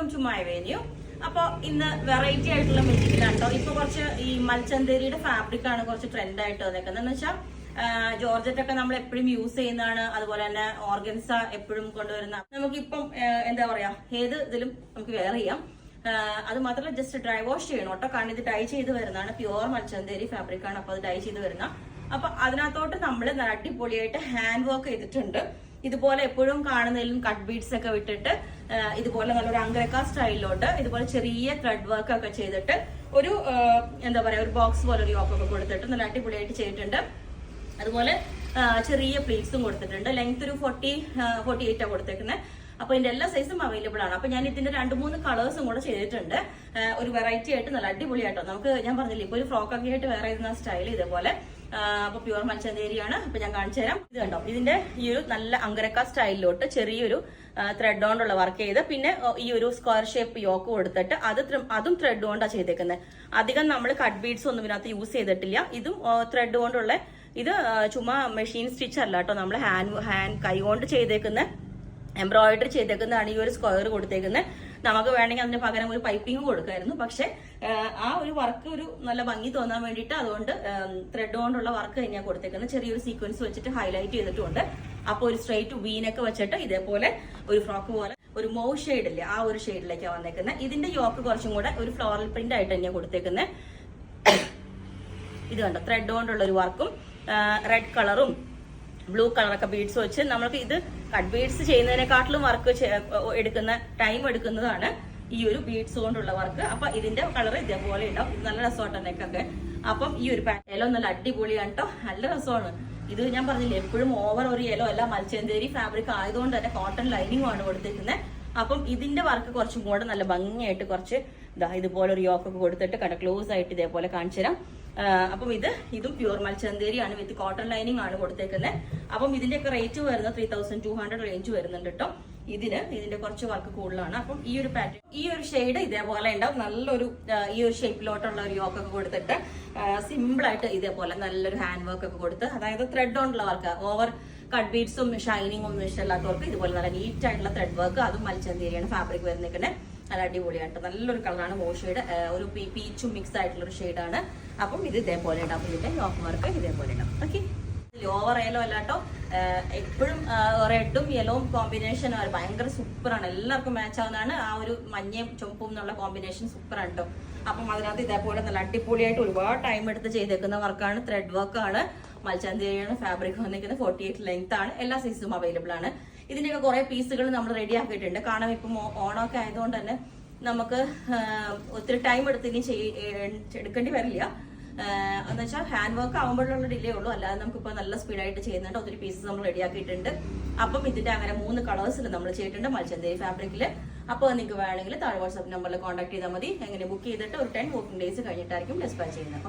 Welcome to my venue. അപ്പൊ ഇന്ന് variety ആയിട്ടുള്ള മെറ്റീരിയലാണ് കേട്ടോ. ഇപ്പൊ കുറച്ച് ഈ മൽച്ചന്തേരിയുടെ ഫാബ്രിക് ആണ് കുറച്ച് ട്രെൻഡ് ആയിട്ട് വന്നേക്കുന്നത്. എന്ന് വെച്ചാൽ ജോർജറ്റ് ഒക്കെ നമ്മൾ എപ്പോഴും യൂസ് ചെയ്യുന്നതാണ്. അതുപോലെ തന്നെ ഓർഗൻസ എപ്പോഴും കൊണ്ടുവരുന്ന നമുക്കിപ്പം എന്താ പറയാ ഏത് ഇതിലും നമുക്ക് വെയർ ചെയ്യാം. അത് മാത്രമല്ല ജസ്റ്റ് ഡ്രൈ വാഷ് ചെയ്യണം കേട്ടോ. കാരണം ഇത് ഡൈ ചെയ്ത് വരുന്നതാണ്. പ്യുവർ മൽച്ചന്തേരി ഫാബ്രിക് ആണ്. അപ്പൊ അത് ഡൈ ചെയ്ത് വരുന്ന. അപ്പൊ അതിനകത്തോട്ട് നമ്മൾ അടിപൊളിയായിട്ട് ഹാൻഡ് വർക്ക് ചെയ്തിട്ടുണ്ട്. ഇതുപോലെ എപ്പോഴും കാണുന്നതിലും കട്ട് ബീഡ്സ് ഒക്കെ വിട്ടിട്ട് ഇതുപോലെ നല്ലൊരു അങ്കരക്ക സ്റ്റൈലിലോട്ട് ഇതുപോലെ ചെറിയ ത്രെഡ് വർക്ക് ഒക്കെ ചെയ്തിട്ട് ഒരു എന്താ പറയാ ഒരു ബോക്സ് പോലെ ഒരു യോക്കൊക്കെ കൊടുത്തിട്ട് നല്ല അടിപൊളിയായിട്ട് ചെയ്തിട്ടുണ്ട്. അതുപോലെ ചെറിയ പ്ലീറ്റ്സും കൊടുത്തിട്ടുണ്ട്. ലെങ്ത് ഒരു 48 കൊടുത്തേക്കുന്നത്. അപ്പൊ ഇതിന്റെ എല്ലാ സൈസും അവൈലബിൾ ആണ്. അപ്പൊ ഞാൻ ഇതിന്റെ 2-3 കളേഴ്സും കൂടെ ചെയ്തിട്ടുണ്ട്. ഒരു വെറൈറ്റി ആയിട്ട് നല്ല അടിപൊളിയായിട്ടോ. നമുക്ക് ഞാൻ പറഞ്ഞില്ലേ ഇപ്പൊ ഒരു ഫ്രോക്ക് ഒക്കെ ആയിട്ട് വേറെ ചെയ്യുന്ന സ്റ്റൈൽ ഇതേപോലെ. അപ്പൊ പ്യുവർ മൽച്ചന്തേരിയാണ്. അപ്പൊ ഞാൻ കാണിച്ചു തരാം. ഇത് കണ്ടോ, ഇതിന്റെ ഈ ഒരു നല്ല അങ്കരക്ക സ്റ്റൈലിലോട്ട് ചെറിയൊരു ത്രെഡ് കൊണ്ടുള്ള വർക്ക് ചെയ്ത് പിന്നെ ഈ ഒരു സ്ക്വയർ ഷേപ്പ് യോക്ക് കൊടുത്തിട്ട് അതും ത്രെഡ് കൊണ്ടാണ് ചെയ്തേക്കുന്നത്. അധികം നമ്മൾ കട്ട് ബീഡ്സ് ഒന്നും ഇതിനകത്ത് യൂസ് ചെയ്തിട്ടില്ല. ഇതും ത്രെഡ് കൊണ്ടുള്ള ഇത് ചുമ്മാ മെഷീൻ സ്റ്റിച്ച് അല്ല കേട്ടോ. നമ്മൾ ഹാൻഡ് കൈ കൊണ്ട് ചെയ്തേക്കുന്ന എംബ്രോയിഡറി ചെയ്തേക്കുന്നതാണ് ഈ ഒരു സ്ക്വയർ കൊടുത്തേക്കുന്നത്. നമുക്ക് വേണമെങ്കിൽ അതിന് പകരം ഒരു പൈപ്പിംഗ് കൊടുക്കായിരുന്നു. പക്ഷെ ആ ഒരു വർക്ക് ഒരു നല്ല ഭംഗി തോന്നാൻ വേണ്ടിയിട്ട് അതുകൊണ്ട് ത്രെഡ് കൊണ്ടുള്ള വർക്ക് തന്നെയാണ് കൊടുത്തേക്കുന്നത്. ചെറിയൊരു സീക്വൻസ് വെച്ചിട്ട് ഹൈലൈറ്റ് ചെയ്തിട്ടുണ്ട്. അപ്പോൾ ഒരു സ്ട്രെയിറ്റ് വീനൊക്കെ വെച്ചിട്ട് ഇതേപോലെ ഒരു ഫ്രോക്ക് പോലെ ഒരു മൗ ഷെയ്ഡില്ലേ ആ ഒരു ഷെയ്ഡിലേക്കാണ് വന്നേക്കുന്നത്. ഇതിന്റെ യോക്ക് കുറച്ചും കൂടെ ഒരു ഫ്ലോറൽ പ്രിന്റ് ആയിട്ട് തന്നെയാണ് കൊടുത്തേക്കുന്നത്. ഇത് കണ്ടോ, ത്രെഡ് കൊണ്ടുള്ള ഒരു വർക്കും റെഡ് കളറും ബ്ലൂ കളറൊക്കെ ബീഡ്സ് വെച്ച് നമ്മൾക്ക് ഇത് കട്ട് ബീഡ്സ് ചെയ്യുന്നതിനെക്കാട്ടിലും വർക്ക് എടുക്കുന്ന ടൈം എടുക്കുന്നതാണ് ഈ ഒരു ബീഡ്സ് കൊണ്ടുള്ള വർക്ക്. അപ്പൊ ഇതിന്റെ കളർ ഇതേപോലെ ഉണ്ടാവും. നല്ല രസമാട്ടോ നെക്കൊക്കെ. അപ്പം ഈ ഒരു യെല്ലോ നല്ല അടിപൊളിയാണ് കേട്ടോ. നല്ല രസമാണ്. ഇത് ഞാൻ പറഞ്ഞില്ലേ എപ്പോഴും ഓവർ ഒരു യെല്ലോ അല്ല, മൽച്ചന്തേരി ഫാബ്രിക് ആയതുകൊണ്ട് തന്നെ കോട്ടൺ ലൈനിങ്ങും ആണ് കൊടുത്തിരിക്കുന്നത്. അപ്പം ഇതിന്റെ വർക്ക് കുറച്ചും കൂടെ നല്ല ഭംഗിയായിട്ട് കുറച്ച് ഇതുപോലെ ഒരു യോക്കൊക്കെ കൊടുത്തിട്ട് കണ്ട ക്ലോസ് ആയിട്ട് ഇതേപോലെ കാണിച്ചു തരാം. അപ്പം ഇതും പ്യൂർ മൽച്ചന്തേരിയാണ് വിത്ത് കോട്ടൺ ലൈനിങ് ആണ് കൊടുത്തേക്കുന്നത്. അപ്പം ഇതിന്റെയൊക്കെ റേറ്റ് വരുന്നത് 3200 റേഞ്ച് വരുന്നുണ്ട് കേട്ടോ. ഇതിന്റെ കുറച്ച് വർക്ക് കൂടുതലാണ്. അപ്പം ഈ ഒരു പാറ്റേൺ ഈ ഒരു ഷെയ്ഡ് ഇതേപോലെ ഉണ്ടാവും. നല്ലൊരു ഈ ഒരു ഷേപ്പിലോട്ടുള്ള ഒരു യോക്കൊക്കെ കൊടുത്തിട്ട് സിമ്പിൾ ആയിട്ട് ഇതേപോലെ നല്ലൊരു ഹാൻഡ് വർക്ക് ഒക്കെ കൊടുത്ത്, അതായത് ത്രെഡ് കൊണ്ടുള്ള വർക്ക്, ഓവർ കട്ട് ബീഡ്സും ഷൈനിങ്ങും ഒന്നും ഇഷ്ടമില്ലാത്തവർക്ക് ഇതുപോലെ നല്ല നീറ്റ് ആയിട്ടുള്ള ത്രെഡ് വർക്ക്, അതും മൽച്ചന്തേരിയാണ് ഫാബ്രിക് വരുന്നത്. നല്ല അടിപൊളിയായിട്ട് നല്ലൊരു കളറാണ്. വാഷ് ഷെയ്ഡ് ഒരു പീച്ചും മിക്സ് ആയിട്ടുള്ള ഒരു ഷെയ്ഡാണ്. അപ്പം ഇത് ഇതേപോലെ ഉണ്ടാവും. ഇതിന്റെ യോക്ക് വർക്ക് ഇതേപോലെ ഉണ്ടാവും. ഓക്കെ, ഓവർ യെല്ലോ അല്ലാട്ടോ. എപ്പോഴും റെഡും യെല്ലോവും കോമ്പിനേഷൻ ഭയങ്കര സൂപ്പറാണ്. എല്ലാവർക്കും മാച്ച് ആവുന്നതാണ്. ആ ഒരു മഞ്ഞയും ചുമപ്പും എന്നുള്ള കോമ്പിനേഷൻ സൂപ്പറാണ് കേട്ടോ. അപ്പം അതിനകത്ത് ഇതേപോലെ നല്ല അടിപൊളിയായിട്ട് ഒരുപാട് ടൈം എടുത്ത് ചെയ്തേക്കുന്ന വർക്കാണ്. ത്രെഡ് വർക്കാണ്. മൽച്ചന്തേരിയാണ് ഫാബ്രിക് വന്നിരിക്കുന്നത്. 48 ലെങ്ത് ആണ്. എല്ലാ സൈസും അവൈലബിൾ ആണ്. ഇതിന്റെയൊക്കെ കുറെ പീസുകൾ നമ്മൾ റെഡി ആക്കിയിട്ടുണ്ട്. കാരണം ഇപ്പം ഓണമൊക്കെ ആയതുകൊണ്ട് തന്നെ നമുക്ക് ഒത്തിരി ടൈം എടുത്തിനി എടുക്കേണ്ടി വരില്ല. എന്ന് വെച്ചാൽ ഹാൻഡ് വർക്ക് ആകുമ്പോഴുള്ള ഡിലേ ഉള്ളൂ. അല്ലാതെ നമുക്കിപ്പോൾ നല്ല സ്പീഡായിട്ട് ചെയ്യുന്നുണ്ട്. ഒത്തിരി പീസസ് നമ്മൾ റെഡി ആക്കിയിട്ടുണ്ട്. അപ്പം ഇതിന്റെ അങ്ങനെ 3 കളേഴ്സിൽ നമ്മൾ ചെയ്തിട്ടുണ്ട് മൽച്ചന്തേരി ഫാബ്രിക്കിൽ. അപ്പോൾ നിങ്ങൾക്ക് വേണമെങ്കിൽ താഴെ വാട്സ്ആപ്പ് നമ്പറിൽ കോൺടാക്ട് ചെയ്താൽ മതി. എങ്ങനെ ബുക്ക് ചെയ്തിട്ട് ഒരു 10 വർക്കിംഗ് ഡേയ്സ് കഴിഞ്ഞിട്ടായിരിക്കും ഡിസ്പാച്ച് ചെയ്യുന്നത്.